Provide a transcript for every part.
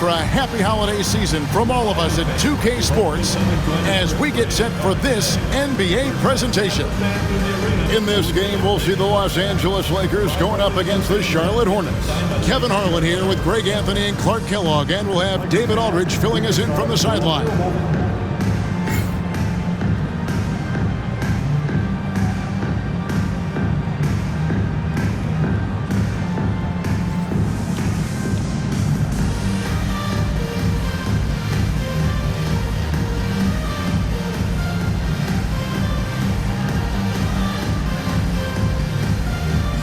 for a happy holiday season from all of us at 2K Sports as we get set for this NBA presentation. In this game, we'll see the Los Angeles Lakers going up against the Charlotte Hornets. Kevin Harlan here with Greg Anthony and Clark Kellogg, and we'll have David Aldridge filling us in from the sideline.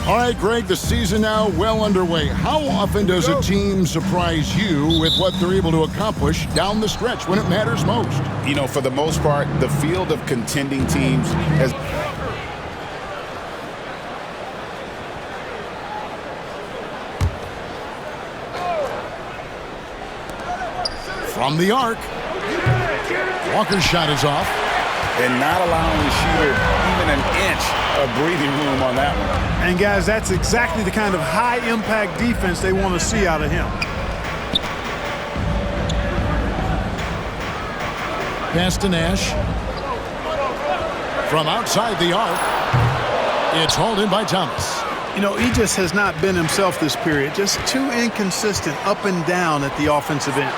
All right, Greg, the season now well underway. How often does a team surprise you with what they're able to accomplish down the stretch when it matters most? You know, for the most part, the field of contending teams has... From the arc. Walker's shot is off. And not allowing the shooter even an inch of breathing room on that one. And, guys, that's exactly the kind of high-impact defense they want to see out of him. Pass to Nash. From outside the arc. It's hauled in by Thomas. You know, he just has not been himself this period. Just too inconsistent up and down at the offensive end.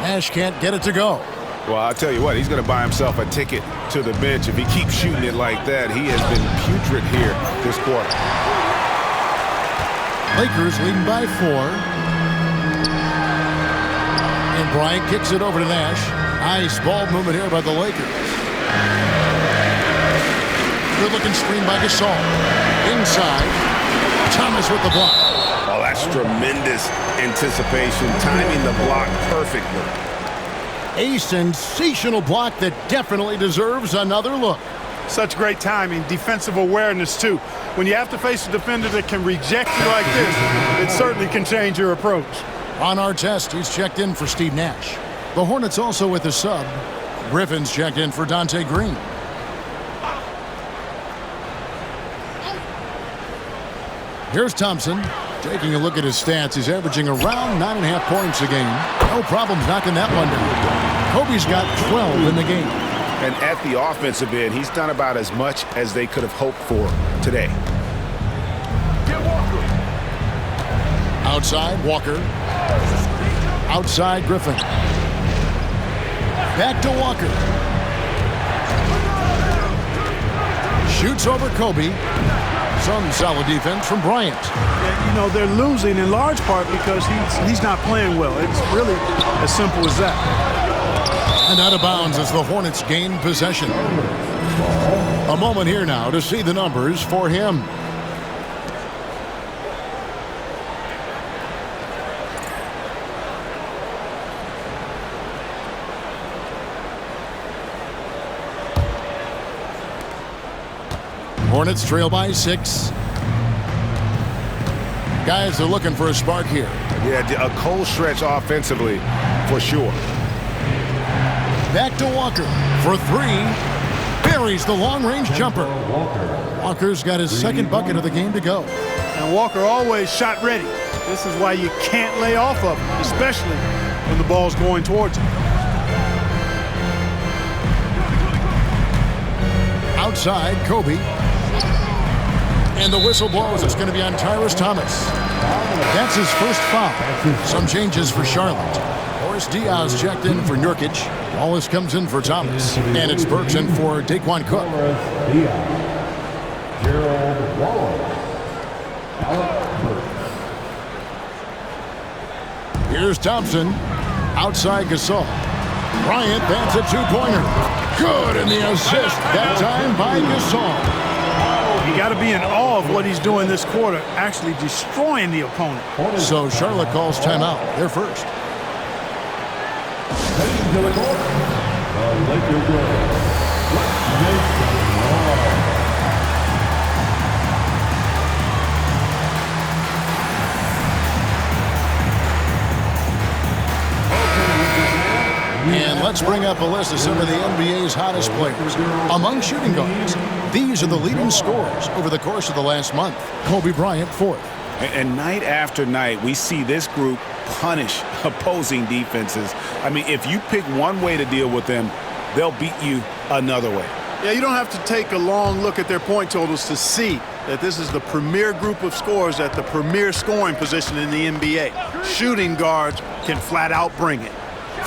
Nash can't get it to go. Well, I'll tell you what, he's going to buy himself a ticket to the bench. If he keeps shooting it like that, he has been putrid here this quarter. Lakers leading by 4. And Bryant kicks it over to Nash. Nice ball movement here by the Lakers. Good-looking screen by Gasol. Inside. Thomas with the block. Oh, that's tremendous anticipation, timing the block perfectly. A sensational block that definitely deserves another look. Such great timing, defensive awareness, too. When you have to face a defender that can reject you like this, it certainly can change your approach. On our test, he's checked in for Steve Nash. The Hornets also with a sub. Griffin's checked in for Dante Green. Here's Thompson. Taking a look at his stats, he's averaging around 9.5 points a game. No problems knocking that one down. Kobe's got 12 in the game. And at the offensive end, he's done about as much as they could have hoped for today. Outside, Walker. Outside, Griffin. Back to Walker. Shoots over Kobe. Some solid defense from Bryant. Yeah, you know, they're losing in large part because he's not playing well. It's really as simple as that. And out of bounds as the Hornets gain possession. A moment here now to see the numbers for him. Hornets trail by 6. Guys are looking for a spark here. Yeah, a cold stretch offensively for sure. Back to Walker for 3. Buries the long-range jumper. Walker's got his second bucket of the game to go. And Walker always shot ready. This is why you can't lay off of him, especially when the ball's going towards him. Outside, Kobe. And the whistle blows. It's going to be on Tyrus Thomas. That's his first foul. Some changes for Charlotte. Horace Diaz checked in for Nurkic. Wallace comes in for Thomas. And it's Burks in for Daquan Cook. Here's Thompson. Outside Gasol. Bryant, that's a 2-pointer. Good, and the assist that time by Gasol. You got to be in awe of what he's doing this quarter, actually destroying the opponent. So Charlotte calls timeout. They're first. And let's bring up a list of some of the NBA's hottest players. Among shooting guards, these are the leading scorers over the course of the last month. Kobe Bryant, 4th. And night after night, we see this group punish opposing defenses. I mean, if you pick one way to deal with them, they'll beat you another way. Yeah, you don't have to take a long look at their point totals to see that this is the premier group of scorers at the premier scoring position in the NBA. Shooting guards can flat out bring it.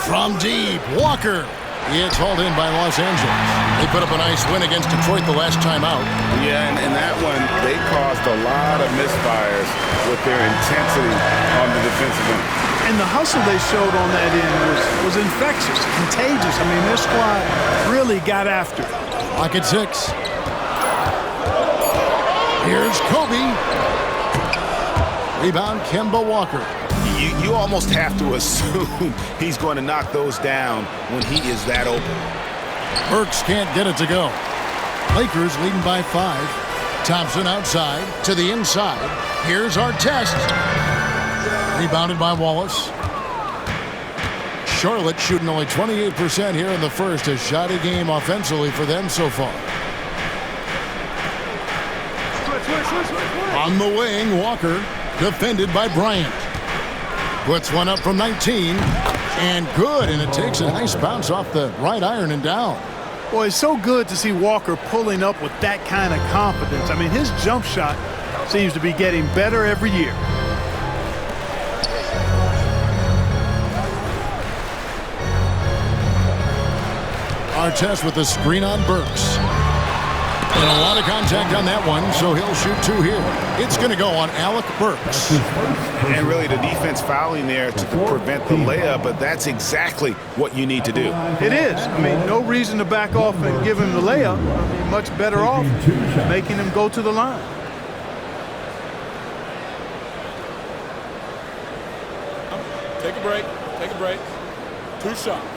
From deep, Walker. It's hauled in by Los Angeles. They put up a nice win against Detroit the last time out. Yeah, and in that one, they caused a lot of misfires with their intensity on the defensive end. And the hustle they showed on that end was infectious, contagious. I mean, their squad really got after it. Lock at 6. Here's Kobe. Rebound, Kemba Walker. You almost have to assume he's going to knock those down when he is that open. Burks can't get it to go. Lakers leading by 5. Thompson outside to the inside. Here's Artest. Rebounded by Wallace. Charlotte shooting only 28% here in the first. A shoddy game offensively for them so far. On the wing, Walker, defended by Bryant. Puts one up from 19, and good, and it takes a nice bounce off the right iron and down. Boy, it's so good to see Walker pulling up with that kind of confidence. I mean, his jump shot seems to be getting better every year. Artest with the screen on Burks. And a lot of contact on that one, so he'll shoot 2 here. It's going to go on Alec Burks. And really the defense fouling there to prevent the layup, but that's exactly what you need to do. It is. I mean, no reason to back off and give him the layup. I mean, much better off making him go to the line. Take a break. Take a break. 2 shots.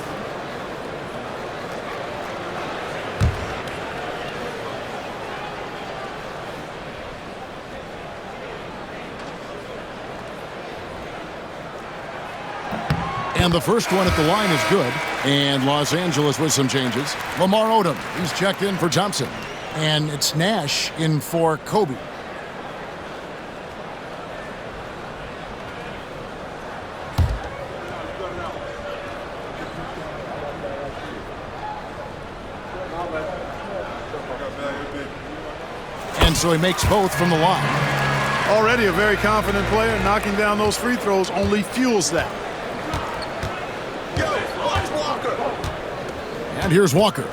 And the first one at the line is good. And Los Angeles with some changes. Lamar Odom, he's checked in for Thompson. And it's Nash in for Kobe. And so he makes both from the line. Already a very confident player. Knocking down those free throws only fuels that. And here's Walker.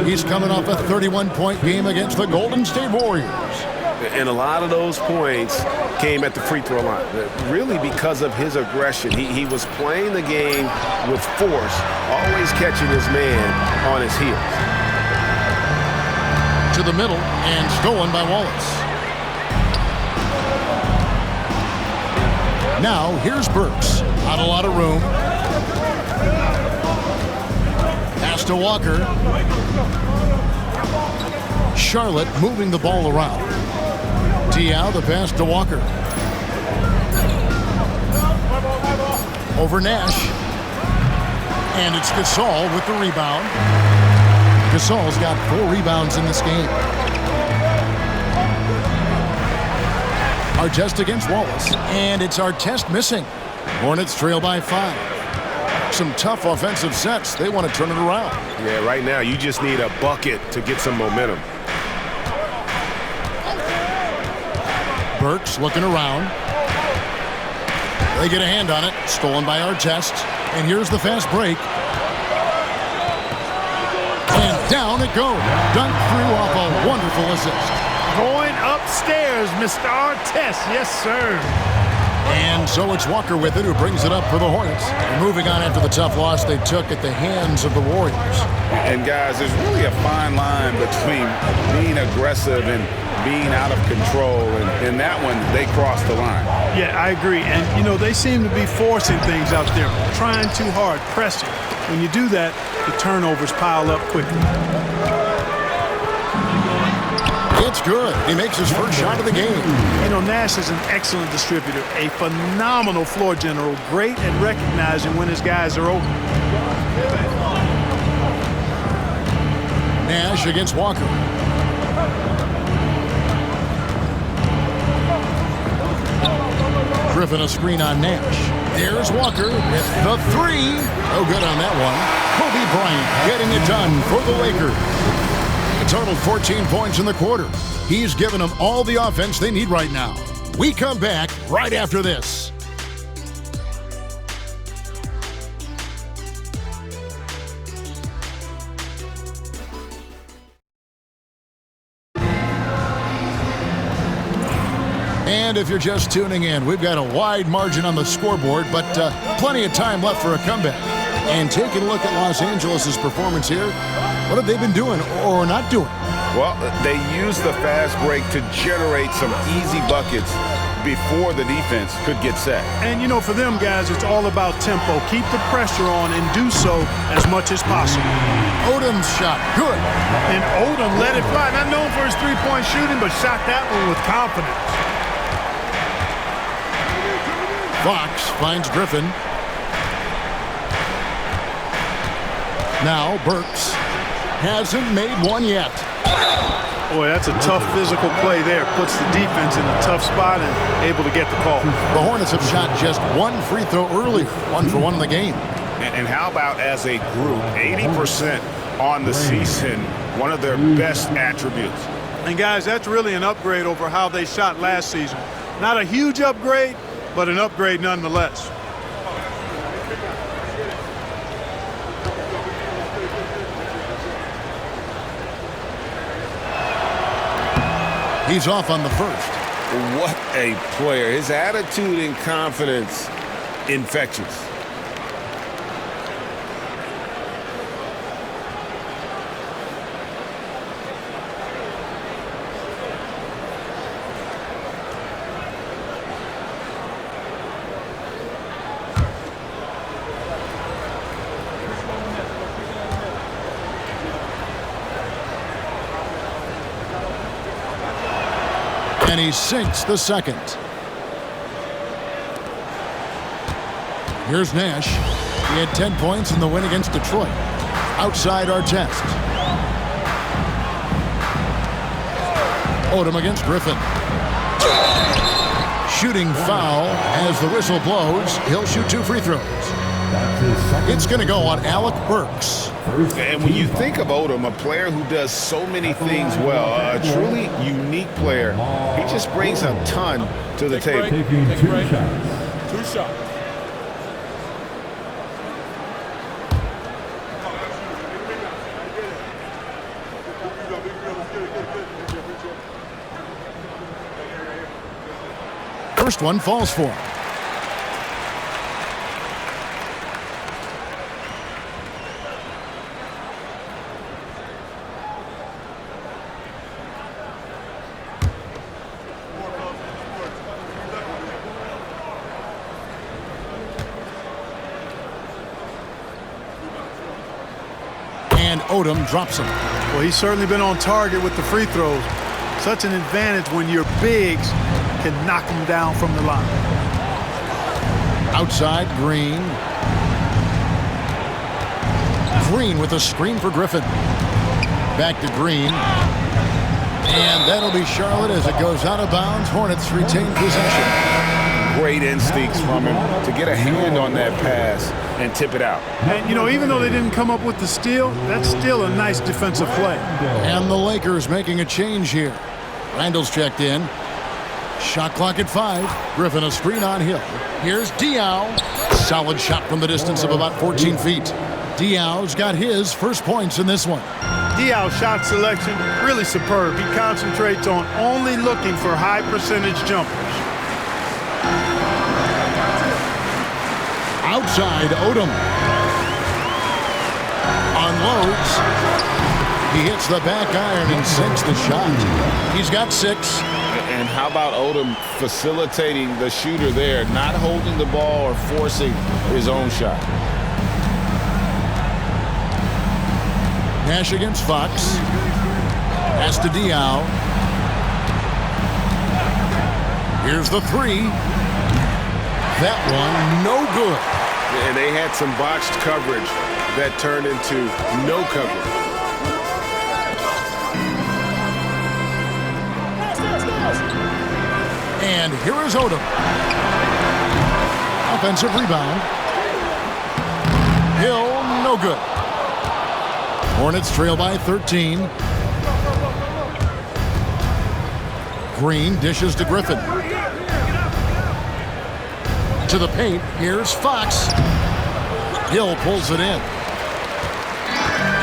He's coming off a 31-point game against the Golden State Warriors. And a lot of those points came at the free throw line, really because of his aggression. He was playing the game with force, always catching his man on his heels. To the middle and stolen by Wallace. Now here's Burks. Not a lot of room. Pass to Walker. Charlotte moving the ball around. Diao, the pass to Walker. Over Nash. And it's Gasol with the rebound. Gasol's got 4 rebounds in this game. Artest against Wallace. And it's Artest missing. Hornets trail by 5. Some tough offensive sets. They want to turn it around. Yeah, right now you just need a bucket to get some momentum. Burks looking around. They get a hand on it. Stolen by Artest. And here's the fast break. And down it goes. Dunk through off a wonderful assist. Going upstairs, Mr. Artest. Yes, sir. And so it's Walker with it, who brings it up for the Hornets. And moving on after the tough loss they took at the hands of the Warriors. And guys, there's really a fine line between being aggressive and being out of control. And in that one, they crossed the line. Yeah, I agree. And, you know, they seem to be forcing things out there, trying too hard, pressing. When you do that, the turnovers pile up quickly. It's good. He makes his first shot of the game. You know, Nash is an excellent distributor, a phenomenal floor general, great at recognizing when his guys are open. Nash against Walker. Griffin a screen on Nash. There's Walker with the three. No good on that one. Kobe Bryant getting it done for the Lakers. A total 14 points in the quarter. He's given them all the offense they need right now. We come back right after this. And if you're just tuning in, we've got a wide margin on the scoreboard, but plenty of time left for a comeback. And taking a look at Los Angeles' performance here, what have they been doing or not doing? Well, they used the fast break to generate some easy buckets before the defense could get set. And, you know, for them guys, it's all about tempo. Keep the pressure on and do so as much as possible. Odom's shot, good. And Odom let it fly. Not known for his three-point shooting, but shot that one with confidence. Fox finds Griffin. Now Burks hasn't made one yet. Boy, that's a tough physical play there. Puts the defense in a tough spot and able to get the call. The Hornets have shot just one free throw earlier, 1 for 1 in the game. And how about as a group, 80% on the season, one of their best attributes. And guys, that's really an upgrade over how they shot last season. Not a huge upgrade, but an upgrade nonetheless. He's off on the first. What a player. His attitude and confidence, infectious. And he sinks the second. Here's Nash. He had 10 points in the win against Detroit. Outside Artest. Odom against Griffin. Shooting foul as the whistle blows. He'll shoot 2 free throws. It's going to go on Alec Burks. And when you think of Odom, a player who does so many things well, a truly unique player, he just brings a ton to the table. Take a break. 2 shots. First one falls for him. And Odom drops him. Well, he's certainly been on target with the free throws. Such an advantage when your bigs can knock them down from the line. Outside, Green. Green with a screen for Griffin. Back to Green. And that'll be Charlotte as it goes out of bounds. Hornets retain possession. Great instincts from him to get a hand on that pass and tip it out. And, you know, even though they didn't come up with the steal, that's still a nice defensive play. And the Lakers making a change here. Randall's checked in. Shot clock at 5. Griffin a screen on Hill. Here's Diaw. Solid shot from the distance of about 14 feet. Diaw's got his first points in this one. Diaw's shot selection, really superb. He concentrates on only looking for high percentage jumpers. Outside, Odom. Unloads. He hits the back iron and sinks the shot. He's got 6. And how about Odom facilitating the shooter there, not holding the ball or forcing his own shot. Nash against Fox. Pass to Diaw. Here's the 3. That one, no good. And they had some botched coverage that turned into no coverage. And here is Odom. offensive rebound. Hill, no good. Hornets trail by 13. Green dishes to Griffin. To the paint, here's Fox. Hill pulls it in.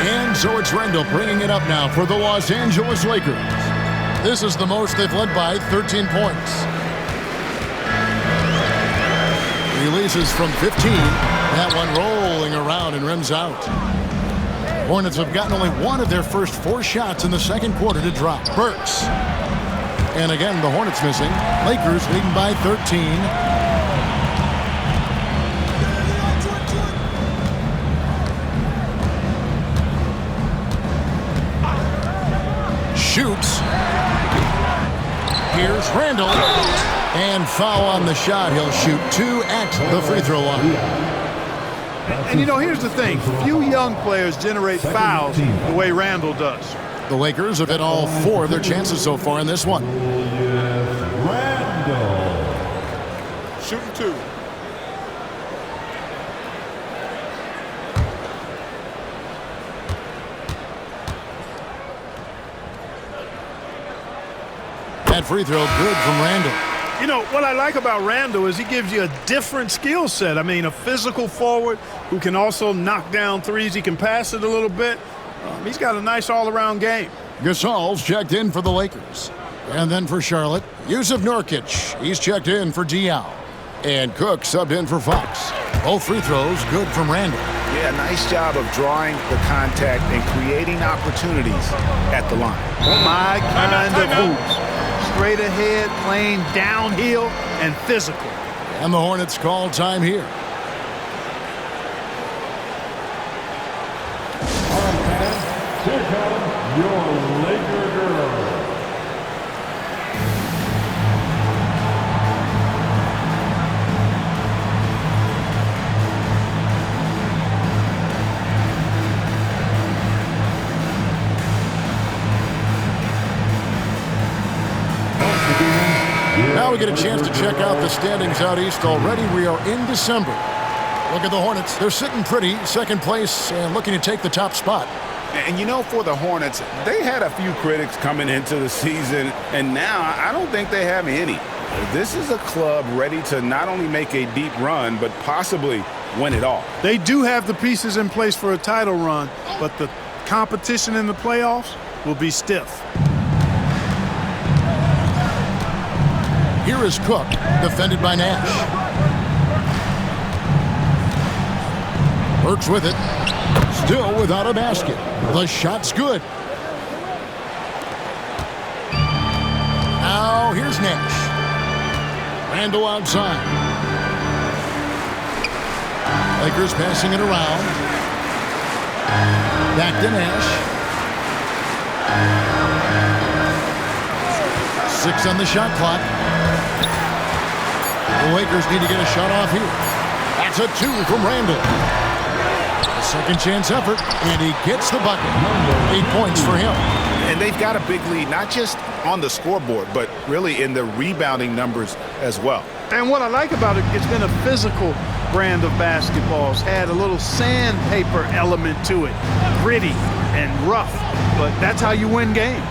And so it's Randall bringing it up now for the Los Angeles Lakers. This is the most they've led by 13 points. Releases from 15. That one rolling around and rims out. Hornets have gotten only one of their first 4 shots in the second quarter to drop. Burks. And again, the Hornets missing. Lakers leading by 13. Shoots. Here's Randall. And foul on the shot. He'll shoot 2 at the free throw line. And you know, here's the thing. Few young players generate fouls the way Randall does. The Lakers have hit all 4 of their chances so far in this one. Randall. Shooting 2. That free throw good from Randall. You know, what I like about Randall is he gives you a different skill set. I mean, a physical forward who can also knock down threes. He can pass it a little bit. He's got a nice all-around game. Gasol's checked in for the Lakers. And then for Charlotte, Yusuf Nurkic. He's checked in for Diaw. And Cook subbed in for Fox. Both free throws good from Randall. Yeah, nice job of drawing the contact and creating opportunities at the line. My kind of hoops. Straight ahead, playing downhill, and physical. And the Hornets call time here. All right, fans, here comes your Laker girls. Now we get a chance to check out the standings out east. Already we are in December. Look at the Hornets. They're sitting pretty, second place, and looking to take the top spot. And you know, for the Hornets, they had a few critics coming into the season, and now I don't think they have any. This is a club ready to not only make a deep run, but possibly win it all. They do have the pieces in place for a title run, but the competition in the playoffs will be stiff. Here is Cook, defended by Nash. Burks with it. Still without a basket. The shot's good. Now here's Nash. Randall outside. Lakers passing it around. Back to Nash. 6 on the shot clock. The Lakers need to get a shot off here. That's a 2 from Randall. A second chance effort, and he gets the bucket. 8 points for him. And they've got a big lead, not just on the scoreboard, but really in the rebounding numbers as well. And what I like about it, it's been a physical brand of basketball. It's had a little sandpaper element to it. Gritty and rough, but that's how you win games.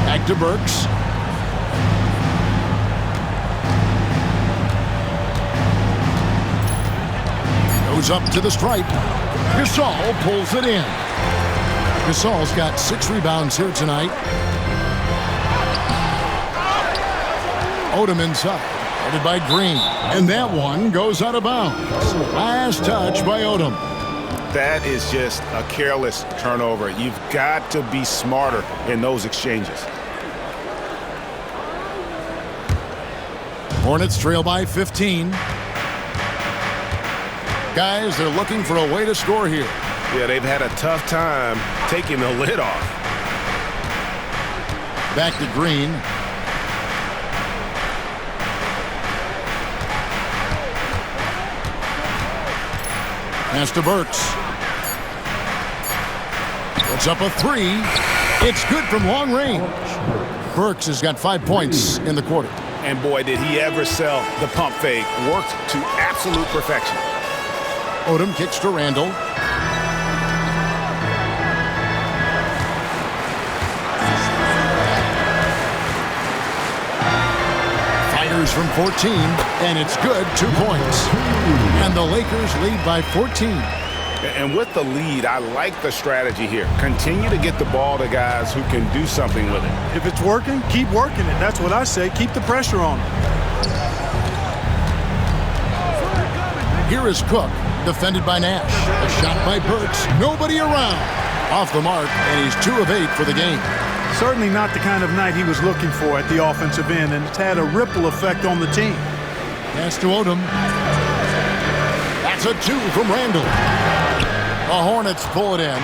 Back to Burks. Goes up to the stripe. Gasol pulls it in. Gasol's got 6 rebounds here tonight. Odom inside, headed by Green. And that one goes out of bounds. Last touch by Odom. That is just a careless turnover. You've got to be smarter in those exchanges. Hornets trail by 15. Guys, they're looking for a way to score here. Yeah, they've had a tough time taking the lid off. Back to Green. Pass to Burks. Puts up a 3. It's good from long range. Burks has got 5 points in the quarter. And boy, did he ever sell the pump fake. Worked to absolute perfection. Odom kicks to Randall. Fires from 14, and it's good, 2 points. And the Lakers lead by 14. And with the lead, I like the strategy here. Continue to get the ball to guys who can do something with it. If it's working, keep working it. That's what I say. Keep the pressure on him. Here is Cook, defended by Nash. A shot by Burks, nobody around. Off the mark, and he's 2 of 8 for the game. Certainly not the kind of night he was looking for at the offensive end, and it's had a ripple effect on the team. Pass to Odom. That's a 2 from Randall. The Hornets pull it in.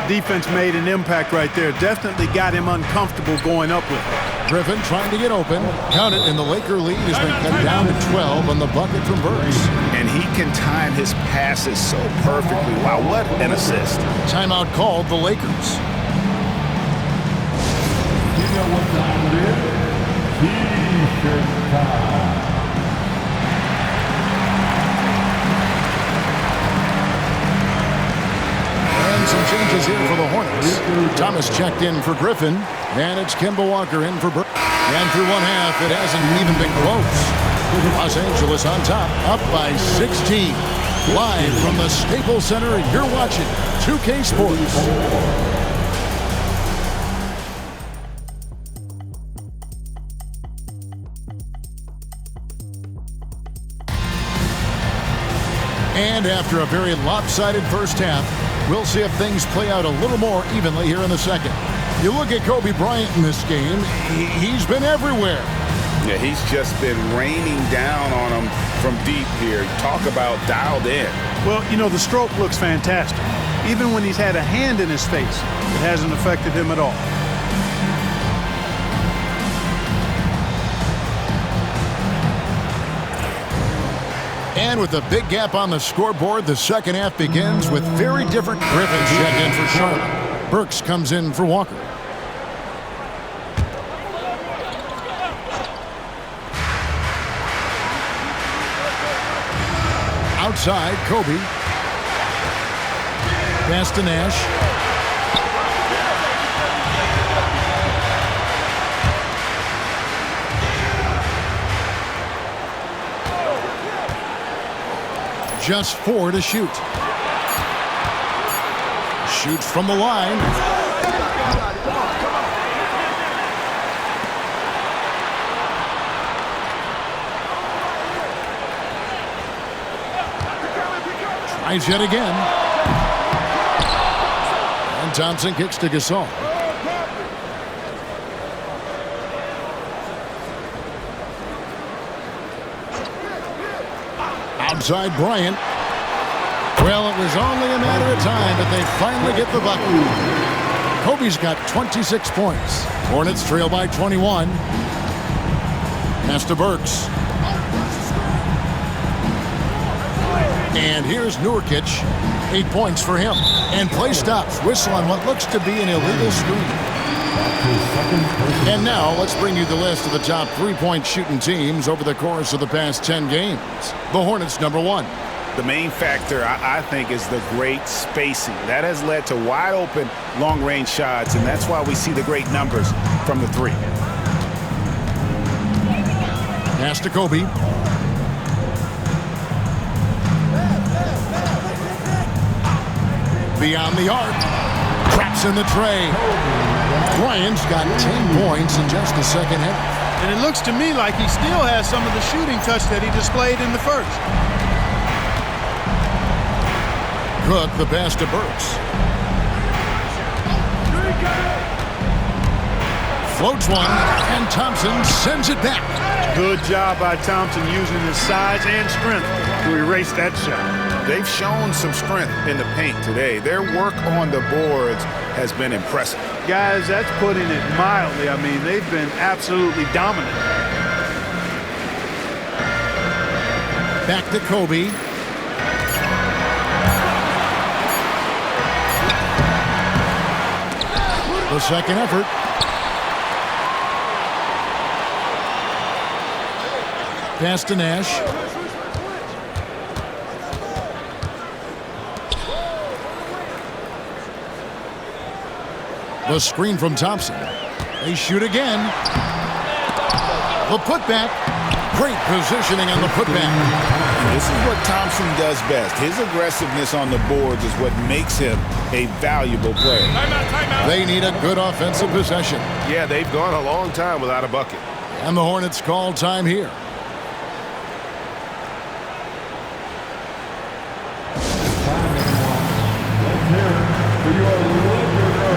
The defense made an impact right there. Definitely got him uncomfortable going up with it. Griffin trying to get open. Count it, and the Laker lead has been cut down to 12 on the bucket from Burks. And he can time his passes so perfectly. Wow, what an assist. Timeout called the Lakers. You know what time it is? T-shirt time. And some changes here for the Hornets. Thomas checked in for Griffin, and it's Kemba Walker in for Burks. And through one half, it hasn't even been close. Los Angeles on top, up by 16. Live from the Staples Center, you're watching 2K Sports. And after a very lopsided first half, we'll see if things play out a little more evenly here in the second. You look at Kobe Bryant in this game, he's been everywhere. Yeah, he's just been raining down on him from deep here. Talk about dialed in. Well, you know, the stroke looks fantastic. Even when he's had a hand in his face, it hasn't affected him at all. And with a big gap on the scoreboard, the second half begins with very different. Griffin checked in for Charlotte. Burks comes in for Walker. Outside, Kobe. Pass to Nash. Just 4 to shoot. Shoots from the line. Tries yet again. And Thompson kicks to Gasol. Outside Bryant. Well, it was only a matter of time, but they finally get the bucket. Kobe's got 26 points. Hornets trail by 21. Pass to Burks. And here's Nurkic. 8 points for him. And play stops. Whistle on what looks to be an illegal screen. And now let's bring you the list of the top three-point shooting teams over the course of the past 10 games. The Hornets, number 1. The main factor, I think, is the great spacing. That has led to wide-open, long-range shots, and that's why we see the great numbers from the 3. Pass to Kobe. Beyond the arc. Traps in the tray. Bryant's got 10 points in just the second half. And it looks to me like he still has some of the shooting touch that he displayed in the first. Cook, the pass to Burks. Floats one, and Thompson sends it back. Good job by Thompson using his size and strength to erase that shot. They've shown some strength in the paint today. Their work on the boards has been impressive. Guys, that's putting it mildly. I mean, they've been absolutely dominant. Back to Kobe. The second effort. Pass to Nash. The screen from Thompson. They shoot again. The putback. Great positioning on the putback. This is what Thompson does best. His aggressiveness on the boards is what makes him a valuable player. Timeout. They need a good offensive possession. Yeah, they've gone a long time without a bucket. And the Hornets call time here. Let's hear it for your Laker girl.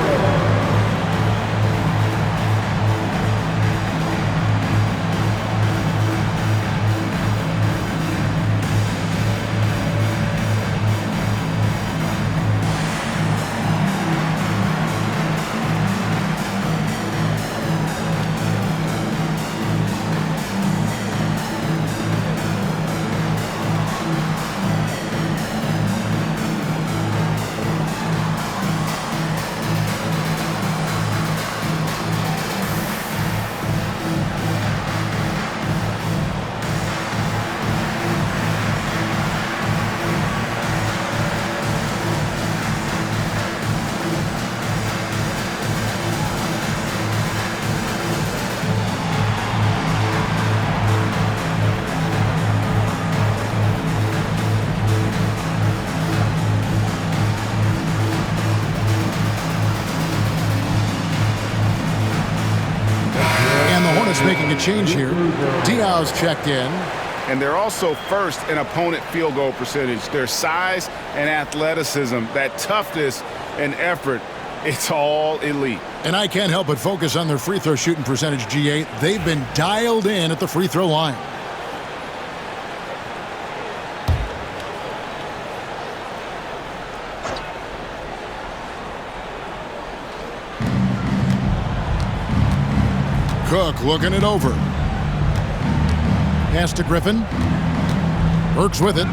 Making a change here. Diaz checked in. And they're also first in opponent field goal percentage. Their size and athleticism, that toughness and effort, it's all elite. And I can't help but focus on their free throw shooting percentage, G8. They've been dialed in at the free throw line. Cook looking it over. Pass to Griffin. Burks with it.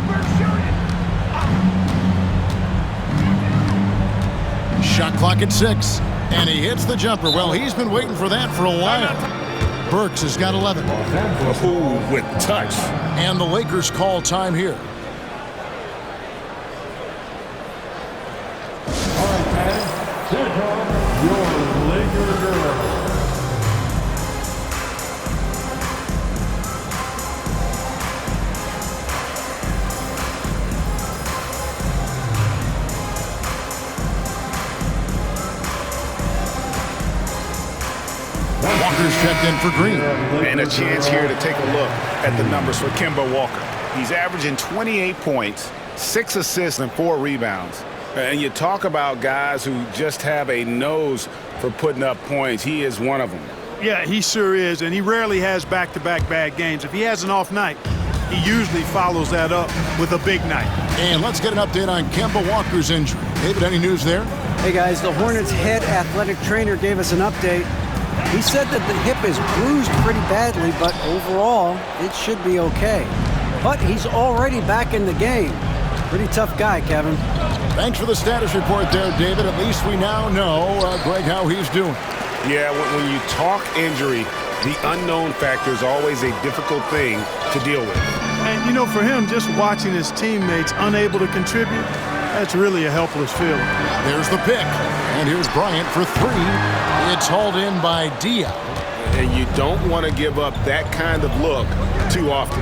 Shot clock at 6. And he hits the jumper. Well, he's been waiting for that for a while. Burks has got 11. Ooh, with touch. And the Lakers call time here. All right, fans, here comes your Laker girl. Walker's checked in for Green. And a chance here to take a look at the numbers for Kemba Walker. He's averaging 28 points, 6 assists, and 4 rebounds. And you talk about guys who just have a nose for putting up points. He is one of them. Yeah, he sure is, and he rarely has back-to-back bad games. If he has an off night, he usually follows that up with a big night. And let's get an update on Kemba Walker's injury. David, any news there? Hey guys, the Hornets head athletic trainer gave us an update. He said that the hip is bruised pretty badly, but overall, it should be okay. But he's already back in the game. Pretty tough guy, Kevin. Thanks for the status report there, David. At least we now know, Greg, how he's doing. Yeah, when you talk injury, the unknown factor is always a difficult thing to deal with. And, you know, for him, just watching his teammates unable to contribute, that's really a helpless feeling. There's the pick. And here's Bryant for 3. It's hauled in by Diaz. And you don't want to give up that kind of look too often.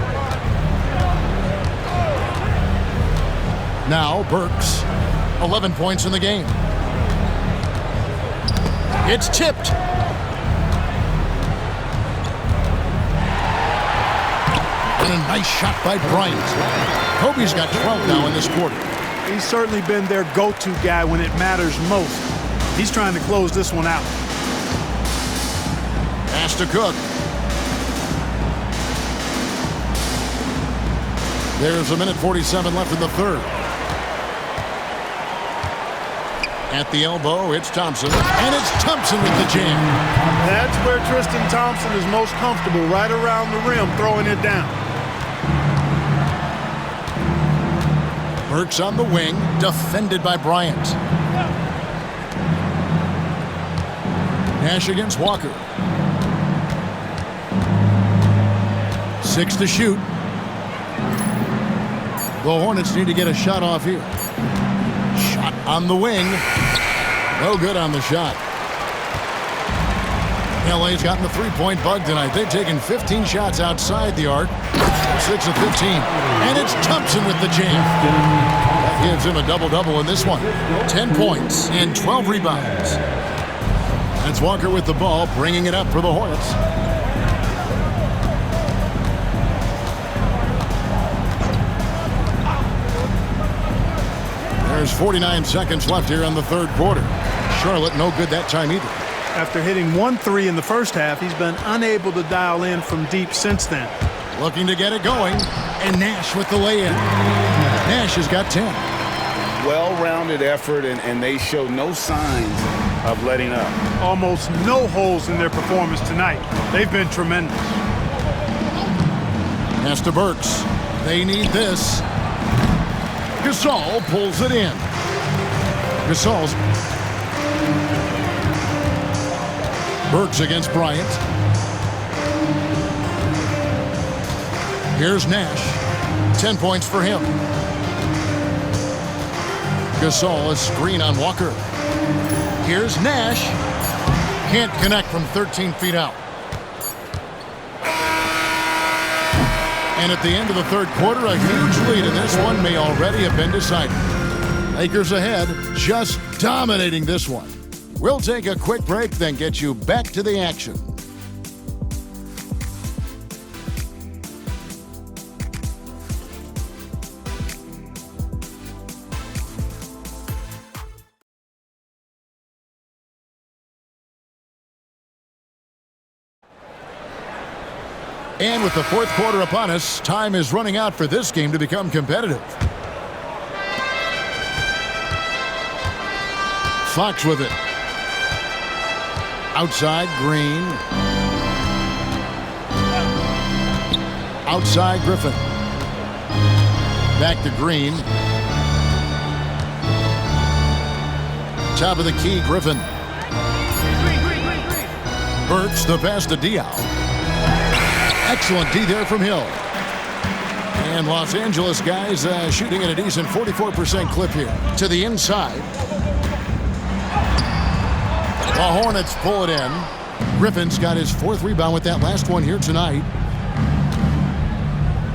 Now Burks, 11 points in the game. It's tipped. And a nice shot by Bryant. Kobe's got 12 now in this quarter. He's certainly been their go-to guy when it matters most. He's trying to close this one out. Pass to Cook. There's a minute 47 left in the third. At the elbow, it's Thompson. And it's Thompson with the jam. That's where Tristan Thompson is most comfortable, right around the rim, throwing it down. Burks on the wing, defended by Bryant. Nash against Walker. 6 to shoot. The Hornets need to get a shot off here. Shot on the wing. No good on the shot. LA's gotten the three-point bug tonight. They've taken 15 shots outside the arc. 6 of 15. And it's Thompson with the jam. That gives him a double-double in this one. 10 points and 12 rebounds. That's Walker with the ball, bringing it up for the Hornets. There's 49 seconds left here in the third quarter. Charlotte no good that time either. After hitting 1 3 in the first half, he's been unable to dial in from deep since then. Looking to get it going, and Nash with the lay-in. Nash has got 10. Well-rounded effort, and they show no signs of letting up. Almost no holes in their performance tonight. They've been tremendous. Pass to Burks. They need this. Gasol pulls it in. Gasol's Burks against Bryant. Here's Nash. 10 points for him. Gasol, a screen on Walker. Here's Nash. Can't connect from 13 feet out. And at the end of the third quarter, a huge lead in this one may already have been decided. Lakers ahead, just dominating this one. We'll take a quick break, then get you back to the action. And with the fourth quarter upon us, time is running out for this game to become competitive. Fox with it. Outside, Green. Outside, Griffin. Back to Green. Top of the key, Griffin. Burks, the pass to Diaw. Excellent D there from Hill. And Los Angeles guys shooting at a decent 44% clip here. To the inside. The Hornets pull it in. Griffin's got his 4th rebound with that last one here tonight.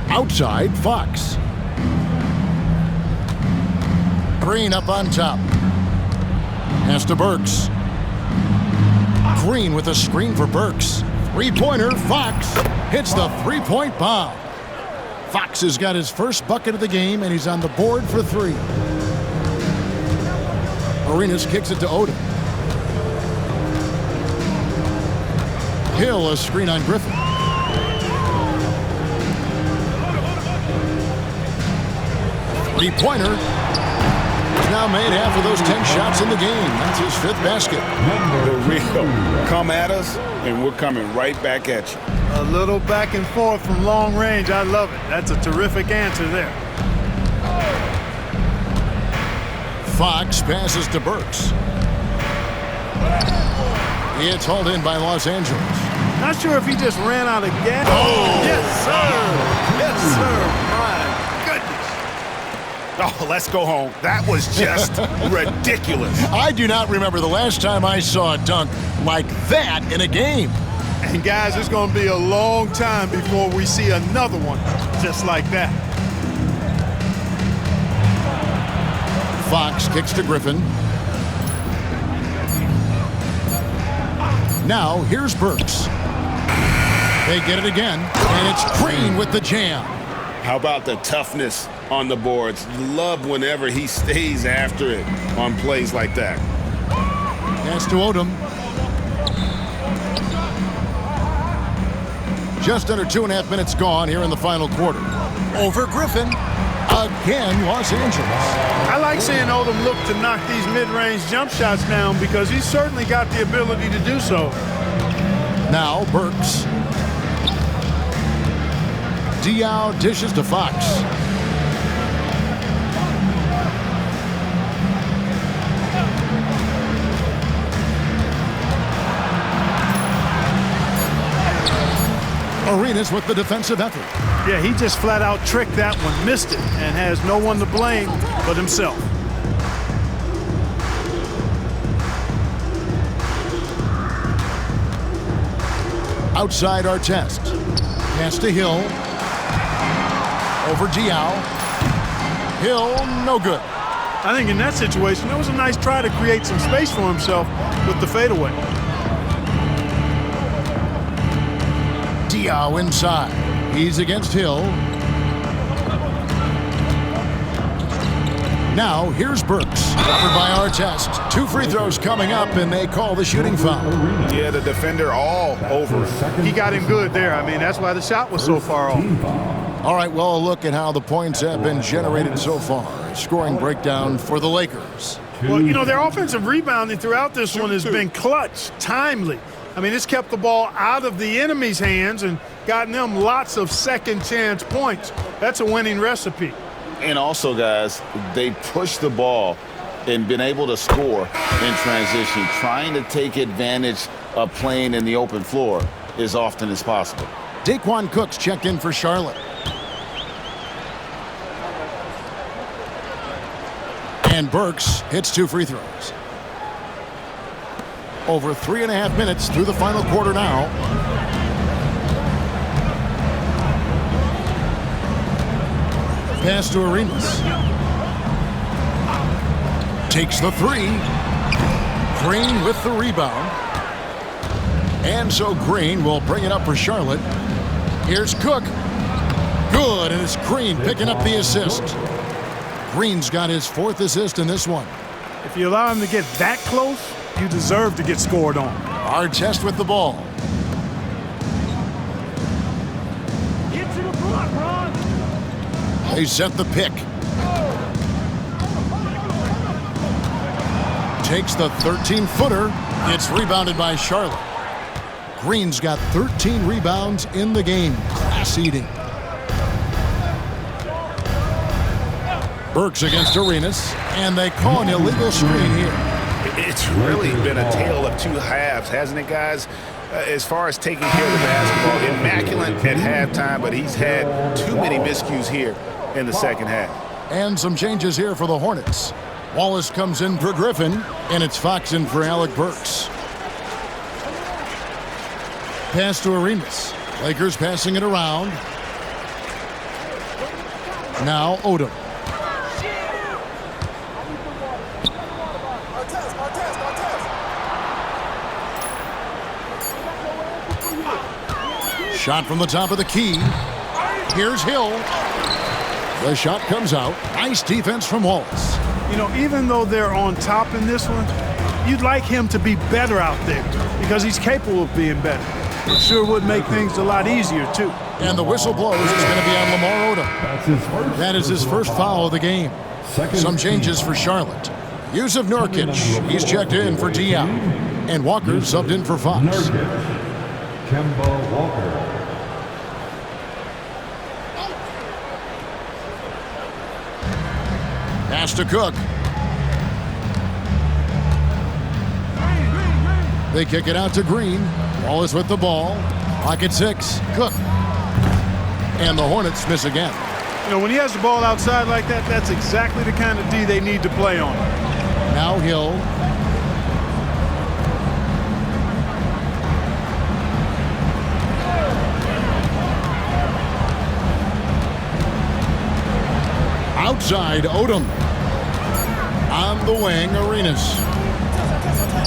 Outside, Fox. Green up on top. Pass to Burks. Green with a screen for Burks. Three-pointer, Fox hits the three-point bomb. Fox has got his first bucket of the game, and he's on the board for 3. Arenas kicks it to Odom. Hill, a screen on Griffin. Three-pointer. Now made half of those 10 shots in the game. That's his 5th basket. The real come at us, and we're coming right back at you. A little back and forth from long range. I love it. That's a terrific answer there. Fox passes to Burks. It's hauled in by Los Angeles. Not sure if he just ran out of gas. Oh! Yes, sir. Yes, sir. My goodness. Oh, let's go home. That was just ridiculous. I do not remember the last time I saw a dunk like that in a game. And guys, it's going to be a long time before we see another one just like that. Fox kicks to Griffin. Now here's Burks. They get it again, and it's Green with the jam. How about the toughness on the boards? Love whenever he stays after it on plays like that. Pass to Odom. Just under 2.5 minutes gone here in the final quarter. Over Griffin. Again, Los Angeles. I like seeing Odom look to knock these mid-range jump shots down because he's certainly got the ability to do so. Now Burks. Diaw dishes to Fox. Arenas with the defensive effort. Yeah, he just flat out tricked that one, missed it, and has no one to blame but himself. Outside Artest. Pass to Hill. Over Diao. Hill, no good. I think in that situation, it was a nice try to create some space for himself with the fadeaway. Diao inside. He's against Hill. Now, here's Burks. Covered by Artest. 2 free throws coming up, and they call the shooting foul. Yeah, the defender all over him. He got him good there. I mean, that's why the shot was so far off. All right, well, a look at how the points have been generated so far. A scoring breakdown for the Lakers. Well, you know, their offensive rebounding throughout this one has been clutch, timely. I mean, it's kept the ball out of the enemy's hands and gotten them lots of second chance points. That's a winning recipe. And also, guys, they push the ball and been able to score in transition, trying to take advantage of playing in the open floor as often as possible. Daquan Cook's checked in for Charlotte. And Burks hits 2 free throws. Over 3.5 minutes through the final quarter now. Pass to Arenas. Takes the 3. Green with the rebound. And so Green will bring it up for Charlotte. Here's Cook. Good, and it's Green picking up the assist. Green's got his 4th assist in this one. If you allow him to get that close, you deserve to get scored on. Artest with the ball. Get to the block, Ron. They set the pick. Takes the 13-footer. It's rebounded by Charlotte. Green's got 13 rebounds in the game. Class eating. Burks against Arenas, and they call an illegal screen here. It's really been a tale of 2 halves, hasn't it, guys? As far as taking care of the basketball, immaculate at halftime, but he's had too many miscues here in the second half. And some changes here for the Hornets. Wallace comes in for Griffin, and it's Fox in for Alec Burks. Pass to Arenas. Lakers passing it around. Now Odom. Shot from the top of the key. Here's Hill. The shot comes out. Nice defense from Wallace. You know, even though they're on top in this one, you'd like him to be better out there because he's capable of being better. It sure would make things a lot easier, too. And the whistle blows. It's going to be on Lamar Odom. That is his first foul of the game. Some changes for Charlotte. Yusuf Nurkic. He's checked in for Diao. And Walker subbed in for Fox. Kemba Walker. Pass to Cook. They kick it out to Green. Wallace with the ball. Pocket 6. Cook. And the Hornets miss again. You know, when he has the ball outside like that, that's exactly the kind of D they need to play on. Now Hill. Outside, Odom. On the wing, Arenas.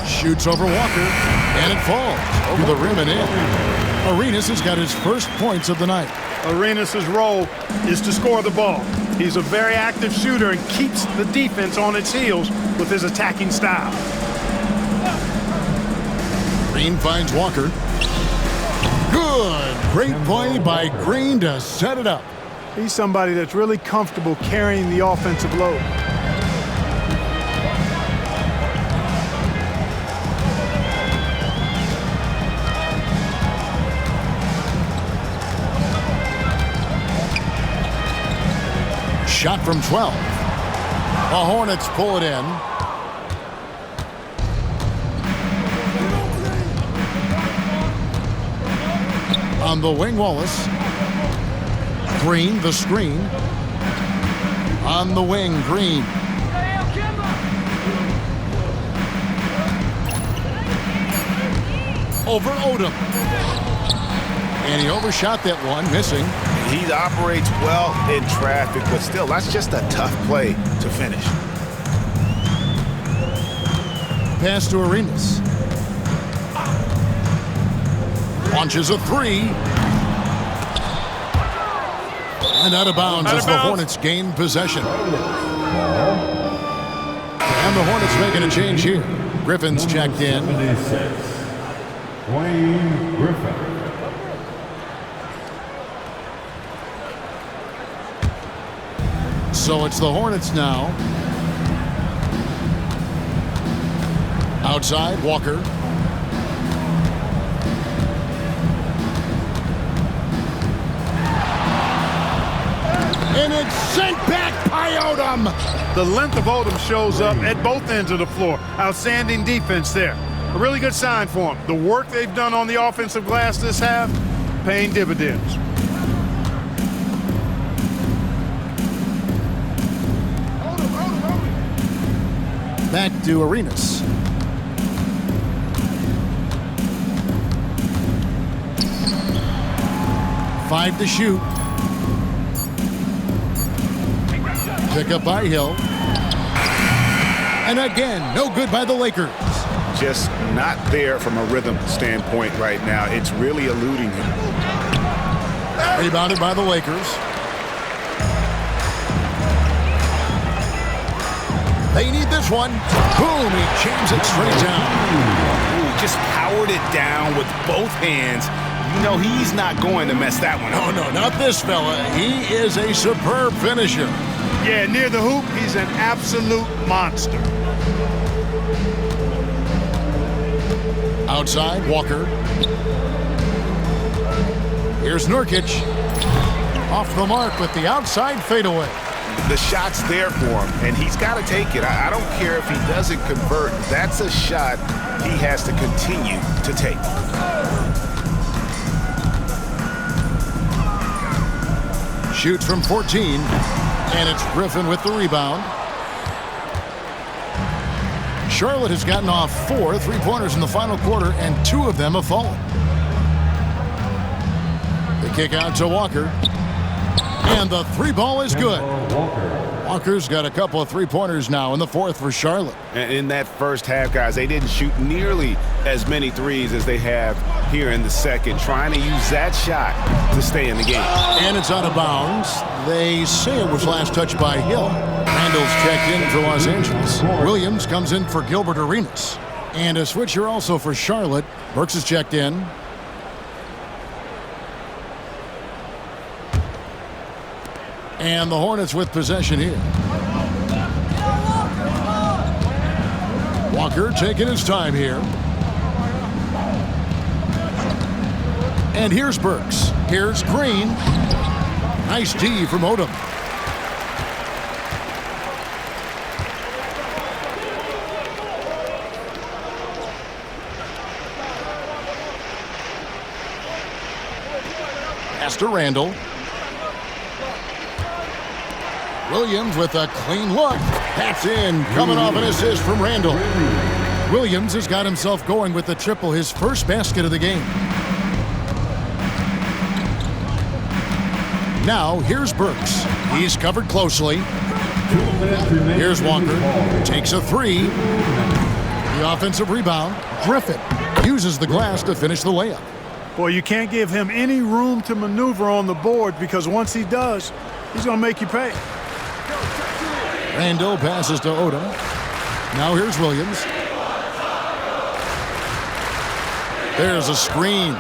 Shoots over Walker, and it falls over the rim and in. Arenas has got his first points of the night. Arenas' role is to score the ball. He's a very active shooter and keeps the defense on its heels with his attacking style. Green finds Walker. Good. Great play by Green to set it up. He's somebody that's really comfortable carrying the offensive load. Shot from 12. The Hornets pull it in. On the wing, Wallace. Green, the screen. On the wing, Green. Over Odom. And he overshot that one, missing. He operates well in traffic, but still, that's just a tough play to finish. Pass to Arenas. Launches a three. And out of bounds as the Hornets gain possession. And the Hornets making a change here. Griffin's checked in. 76. Wayne Griffin. So it's the Hornets now. Outside, Walker. And it's sent back by Odom. The length of Odom shows up at both ends of the floor. Outstanding defense there. A really good sign for them. The work they've done on the offensive glass this half, paying dividends. Back to Arenas. Five to shoot. Pick up by Hill. And again, no good by the Lakers. Just not there from a rhythm standpoint right now. It's really eluding him. Rebounded by the Lakers. They need this one. Boom, he jams it straight down. Ooh, just powered it down with both hands. You know he's not going to mess that one up. Oh, no, not this fella. He is a superb finisher. Yeah, near the hoop, he's an absolute monster. Outside, Walker. Here's Nurkic. Off the mark with the outside fadeaway. The shot's there for him, and he's got to take it. I don't care if he doesn't convert. That's a shot he has to continue to take. Shoots from 14, and it's Griffin with the rebound. Charlotte has gotten off 4 3-pointers in the final quarter, and 2 of them have fallen. The kick out to Walker. And the 3-ball is good. Walker's got a couple of 3-pointers now in the 4th for Charlotte. And in that first half, guys, they didn't shoot nearly as many threes as they have here in the second, trying to use that shot to stay in the game. And it's out of bounds. They say it was last touched by Hill. Randall's checked in for Los Angeles. Williams comes in for Gilbert Arenas. And a switcher also for Charlotte. Burks is checked in. And the Hornets with possession here. Walker taking his time here. And here's Burks. Here's Green. Nice D from Odom. Pass to Randall. Williams with a clean look. That's in. Coming off an assist from Randall. Williams has got himself going with the triple, his first basket of the game. Now, here's Burks. He's covered closely. Here's Walker. Takes a 3. The offensive rebound. Griffin uses the glass to finish the layup. Boy, you can't give him any room to maneuver on the board, because once he does, he's going to make you pay. Randall passes to Odom. Now here's Williams. There's a screen.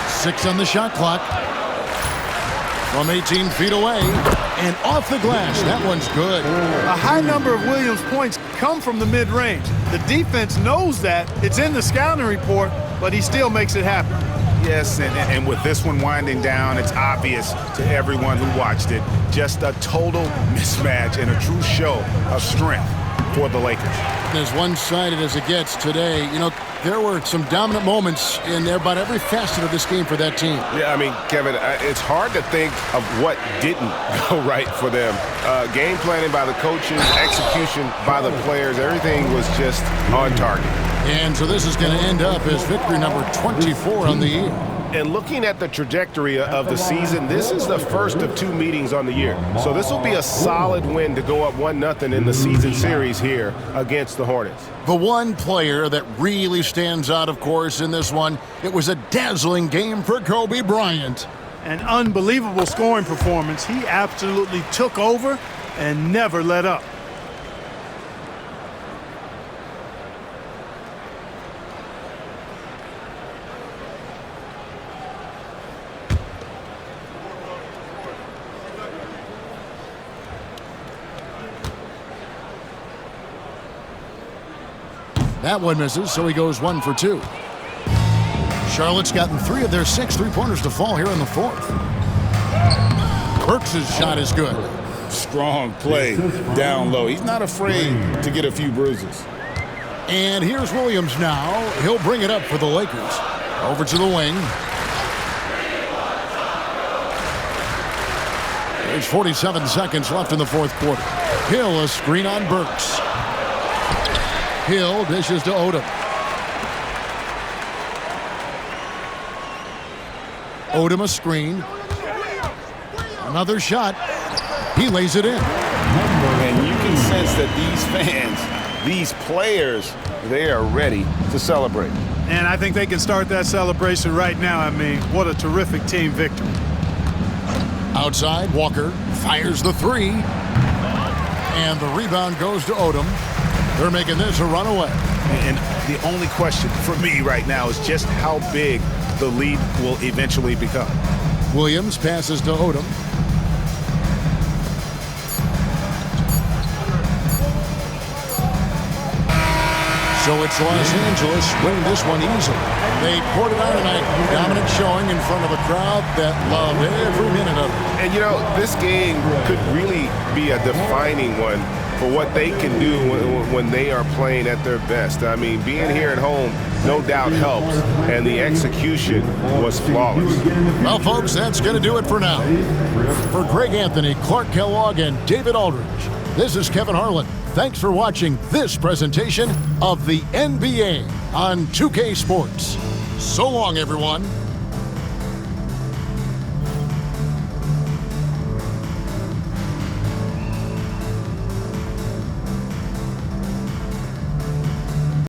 Six on the shot clock. From 18 feet away. And off the glass. That one's good. A high number of Williams' points come from the mid-range. The defense knows that. It's in the scouting report, but he still makes it happen. Yes, and with this one winding down, it's obvious to everyone who watched it. Just a total mismatch and a true show of strength for the Lakers. As one-sided as it gets today, you know, there were some dominant moments in about every facet of this game for that team. Yeah, I mean, Kevin, it's hard to think of what didn't go right for them. Game planning by the coaches, execution by the players, everything was just on target. And so this is going to end up as victory number 24 on the year. And looking at the trajectory of the season, this is the first of 2 meetings on the year. So this will be a solid win to go up 1-0 in the season series here against the Hornets. The one player that really stands out, of course, in this one, it was a dazzling game for Kobe Bryant. An unbelievable scoring performance. He absolutely took over and never let up. That one misses, so he goes 1 for 2. Charlotte's gotten 3 of their 6 three-pointers to fall here in the 4th. Burks' shot is good. Strong play down low. He's not afraid to get a few bruises. And here's Williams now. He'll bring it up for the Lakers. Over to the wing. There's 47 seconds left in the 4th quarter. Hill a screen on Burks. Hill dishes to Odom. Odom a screen. Another shot. He lays it in. And you can sense that these fans, these players, they are ready to celebrate. And I think they can start that celebration right now. I mean, what a terrific team victory. Outside, Walker fires the 3. And the rebound goes to Odom. They're making this a runaway. And the only question for me right now is just how big the lead will eventually become. Williams passes to Odom. So it's Los Angeles winning this one easily. They poured it on tonight. Dominant showing in front of a crowd that loved every minute of it. And, you know, this game could really be a defining one for what they can do when they are playing at their best. I mean, being here at home no doubt helps, and the execution was flawless. Well, folks, that's going to do it for now. For Greg Anthony, Clark Kellogg, and David Aldridge, this is Kevin Harlan. Thanks for watching this presentation of the NBA on 2K Sports. So long, everyone.